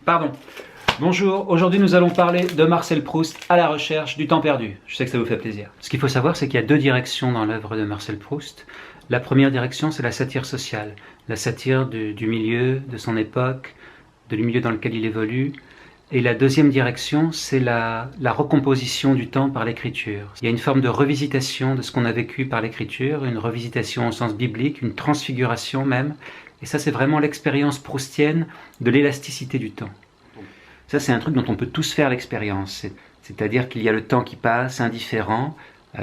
Pardon. Bonjour, aujourd'hui nous allons parler de Marcel Proust à la recherche du temps perdu. Je sais que ça vous fait plaisir. Ce qu'il faut savoir, c'est qu'il y a deux directions dans l'œuvre de Marcel Proust. La première direction, c'est la satire sociale, la satire du milieu, de son époque, du milieu dans lequel il évolue. Et la deuxième direction, c'est la recomposition du temps par l'écriture. Il y a une forme de revisitation de ce qu'on a vécu par l'écriture, une revisitation au sens biblique, une transfiguration même. Et ça, c'est vraiment l'expérience proustienne de l'élasticité du temps. Ça, c'est un truc dont on peut tous faire l'expérience. C'est-à-dire qu'il y a le temps qui passe, indifférent,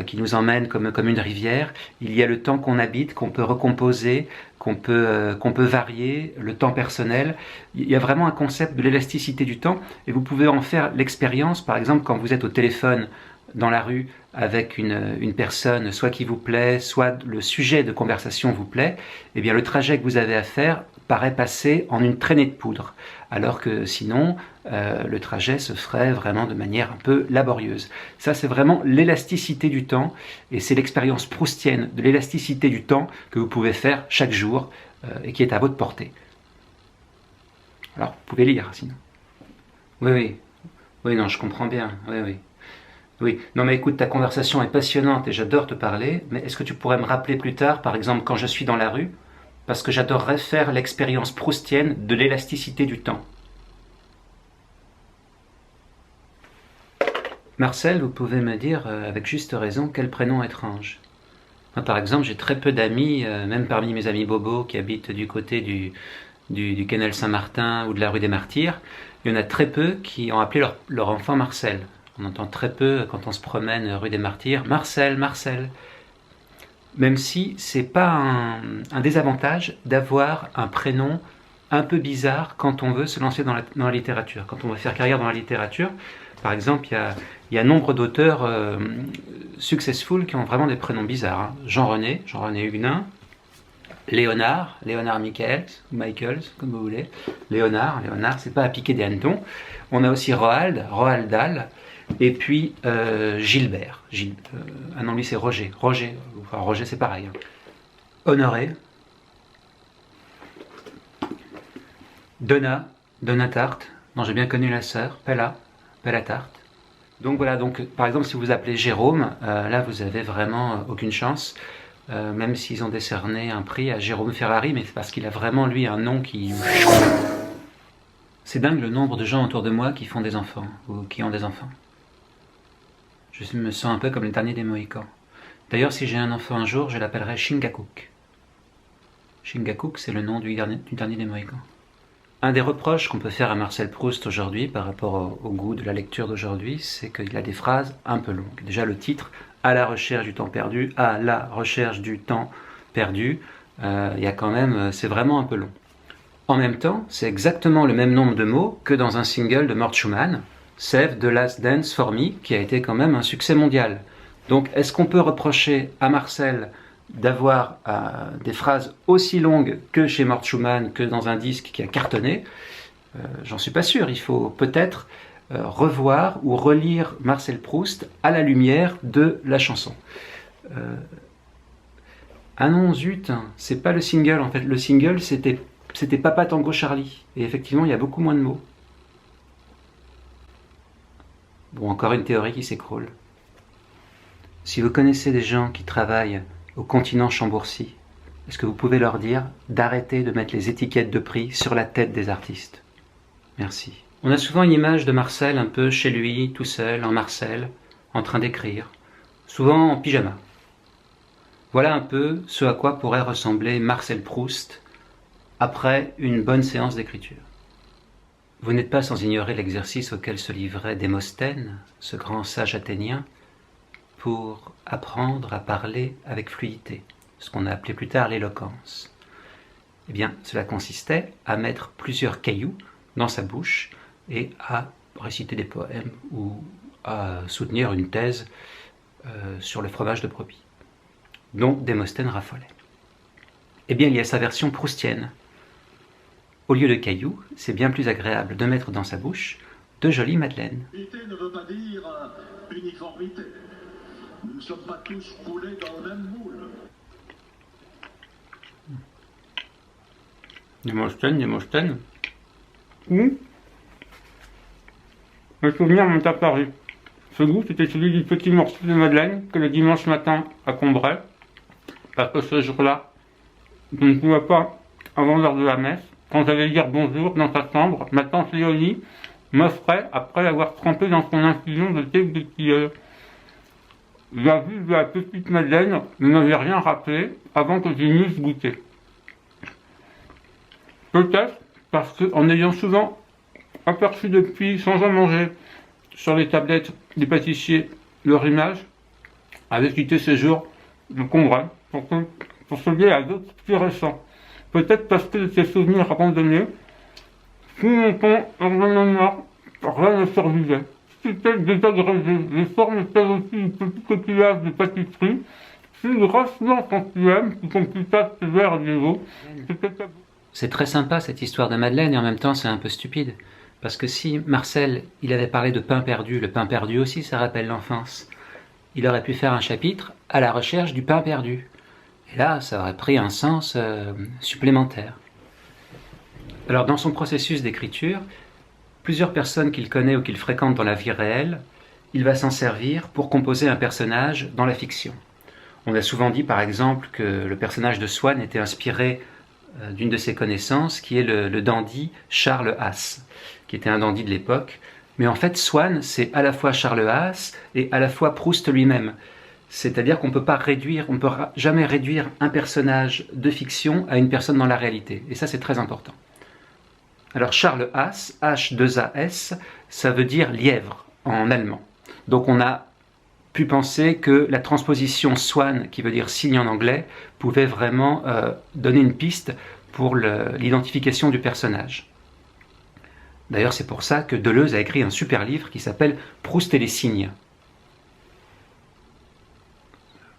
qui nous emmène comme une rivière. Il y a le temps qu'on habite, qu'on peut recomposer, qu'on peut varier, le temps personnel. Il y a vraiment un concept de l'élasticité du temps, et vous pouvez en faire l'expérience, par exemple, quand vous êtes au téléphone dans la rue avec une personne, soit qui vous plaît, soit le sujet de conversation vous plaît, eh bien le trajet que vous avez à faire paraît passer en une traînée de poudre, alors que sinon, le trajet se ferait vraiment de manière un peu laborieuse. Ça, c'est vraiment l'élasticité du temps, et c'est l'expérience proustienne de l'élasticité du temps que vous pouvez faire chaque jour, et qui est à votre portée. Alors, vous pouvez lire, sinon. Oui, non, je comprends bien, Oui, non mais écoute, ta conversation est passionnante et j'adore te parler, mais est-ce que tu pourrais me rappeler plus tard, par exemple quand je suis dans la rue, parce que j'adorerais faire l'expérience proustienne de l'élasticité du temps. Marcel, vous pouvez me dire, avec juste raison, quel prénom étrange. Moi, par exemple, j'ai très peu d'amis, même parmi mes amis bobos qui habitent du côté du canal Saint-Martin ou de la rue des Martyrs, il y en a très peu qui ont appelé leur enfant Marcel. On entend très peu, quand on se promène rue des Martyrs, Marcel, Marcel. Même si c'est pas un désavantage d'avoir un prénom un peu bizarre quand on veut se lancer dans la littérature, quand on veut faire carrière dans la littérature. Par exemple, il y a nombre d'auteurs successful qui ont vraiment des prénoms bizarres. Hein. Jean-René Huguenin, Léonard Michaels, comme vous voulez. Léonard, c'est pas à piquer des hannetons. On a aussi Roald Dahl, et puis Gilbert. Ah non, lui c'est Roger, c'est pareil. Hein. Honoré, Donna Tarte, dont j'ai bien connu la sœur, Pella Tarte. Donc voilà, par exemple si vous appelez Jérôme, là vous avez vraiment aucune chance, même s'ils ont décerné un prix à Jérôme Ferrari, mais c'est parce qu'il a vraiment lui un nom qui... C'est dingue le nombre de gens autour de moi qui font des enfants, ou qui ont des enfants. Je me sens un peu comme le dernier des Mohicans. D'ailleurs, si j'ai un enfant un jour, je l'appellerai Chingachgook. Chingachgook, c'est le nom du dernier des Mohicans. Un des reproches qu'on peut faire à Marcel Proust aujourd'hui par rapport au goût de la lecture d'aujourd'hui, c'est qu'il a des phrases un peu longues. Déjà le titre, à la recherche du temps perdu, à la recherche du temps perdu, il y a quand même, c'est vraiment un peu long. En même temps, c'est exactement le même nombre de mots que dans un single de Mort Schumann, Save the Last Dance for Me, qui a été quand même un succès mondial. Donc est-ce qu'on peut reprocher à Marcel d'avoir des phrases aussi longues que chez Mort Schumann, que dans un disque qui a cartonné? J'en suis pas sûr. Il faut peut-être revoir ou relire Marcel Proust à la lumière de la chanson. Ah non, zut, c'est pas le single en fait. Le single, c'était Papa Tango Charlie. Et effectivement, il y a beaucoup moins de mots. Bon, encore une théorie qui s'écroule. Si vous connaissez des gens qui travaillent au continent Chambourcy, est-ce que vous pouvez leur dire d'arrêter de mettre les étiquettes de prix sur la tête des artistes? Merci. On a souvent une image de Marcel un peu chez lui, tout seul, en Marcel, en train d'écrire, souvent en pyjama. Voilà un peu ce à quoi pourrait ressembler Marcel Proust après une bonne séance d'écriture. Vous n'êtes pas sans ignorer l'exercice auquel se livrait Démosthène, ce grand sage athénien, pour apprendre à parler avec fluidité, ce qu'on a appelé plus tard l'éloquence. Eh bien, cela consistait à mettre plusieurs cailloux dans sa bouche et à réciter des poèmes ou à soutenir une thèse sur le fromage de brebis, dont Démosthène raffolait. Eh bien, il y a sa version proustienne. Au lieu de cailloux, c'est bien plus agréable de mettre dans sa bouche de jolies madeleines. Unité ne veut pas dire uniformité. Nous ne sommes pas tous coulés dans le même moule. Démosthène. mes souvenirs m'ont apparu. Ce goût, c'était celui du petit morceau de madeleine que le dimanche matin à Combray, parce que ce jour-là, je ne pouvais pas, avant l'heure de la messe, quand j'allais dire bonjour dans sa chambre, ma tante Léonie m'offrait, après l'avoir trempé dans son infusion de thé de tilleul. La vue de la petite madeleine ne m'avait rien rappelé avant que j'y n'eusse goûté. Peut-être parce qu'en ayant souvent aperçu depuis, sans en manger, sur les tablettes des pâtissiers leur image, avait quitté ces jours de Combray pour se lier à d'autres plus récents. Peut-être parce que de ces souvenirs abandonnés, si longtemps avant la mort, rien ne survivait. C'était désagrégé, les formes étaient aussi une petite coquillage de pâtisserie, si grassement sensuelle, qui computa ces verres niveau. C'est très sympa cette histoire de Madeleine et en même temps c'est un peu stupide. Parce que si Marcel, il avait parlé de pain perdu, le pain perdu aussi ça rappelle l'enfance, il aurait pu faire un chapitre à la recherche du pain perdu. Et là, ça aurait pris un sens supplémentaire. Alors dans son processus d'écriture, plusieurs personnes qu'il connaît ou qu'il fréquente dans la vie réelle, il va s'en servir pour composer un personnage dans la fiction. On a souvent dit par exemple que le personnage de Swann était inspiré d'une de ses connaissances, qui est le dandy Charles Haas, qui était un dandy de l'époque. Mais en fait, Swann, c'est à la fois Charles Haas et à la fois Proust lui-même. C'est-à-dire qu'on ne peut jamais réduire un personnage de fiction à une personne dans la réalité. Et ça, c'est très important. Alors Charles Haas, H2AS, ça veut dire lièvre en allemand. Donc on a pu penser que la transposition Swan, qui veut dire cygne en anglais, pouvait vraiment donner une piste pour l'identification du personnage. D'ailleurs, c'est pour ça que Deleuze a écrit un super livre qui s'appelle Proust et les cygnes.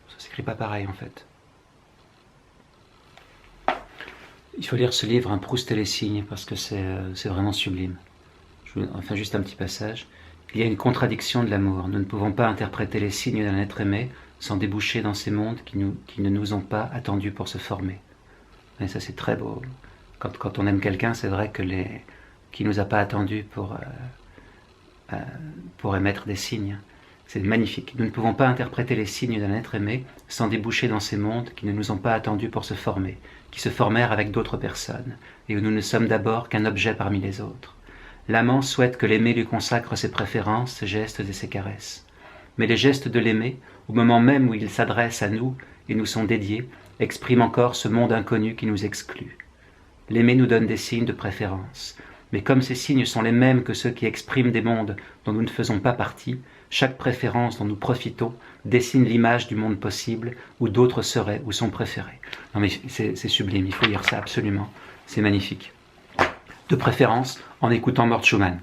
Ça s'écrit pas pareil en fait. Il faut lire ce livre, Proust et les cygnes, parce que c'est vraiment sublime. Enfin, juste un petit passage. Il y a une contradiction de l'amour. Nous ne pouvons pas interpréter les signes d'un être aimé sans déboucher dans ces mondes qui ne nous ont pas attendus pour se former. Et ça, c'est très beau. Quand on aime quelqu'un, c'est vrai que qui nous a pas attendus pour émettre des signes. C'est magnifique. Nous ne pouvons pas interpréter les signes d'un être aimé sans déboucher dans ces mondes qui ne nous ont pas attendus pour se former, qui se formèrent avec d'autres personnes, et où nous ne sommes d'abord qu'un objet parmi les autres. L'amant souhaite que l'aimé lui consacre ses préférences, ses gestes et ses caresses. Mais les gestes de l'aimé, au moment même où il s'adresse à nous et nous sont dédiés, expriment encore ce monde inconnu qui nous exclut. L'aimé nous donne des signes de préférence. Mais comme ces signes sont les mêmes que ceux qui expriment des mondes dont nous ne faisons pas partie, chaque préférence dont nous profitons dessine l'image du monde possible où d'autres seraient ou sont préférés. Non mais c'est sublime, il faut lire ça absolument, c'est magnifique. De préférence en écoutant Mort Schumann.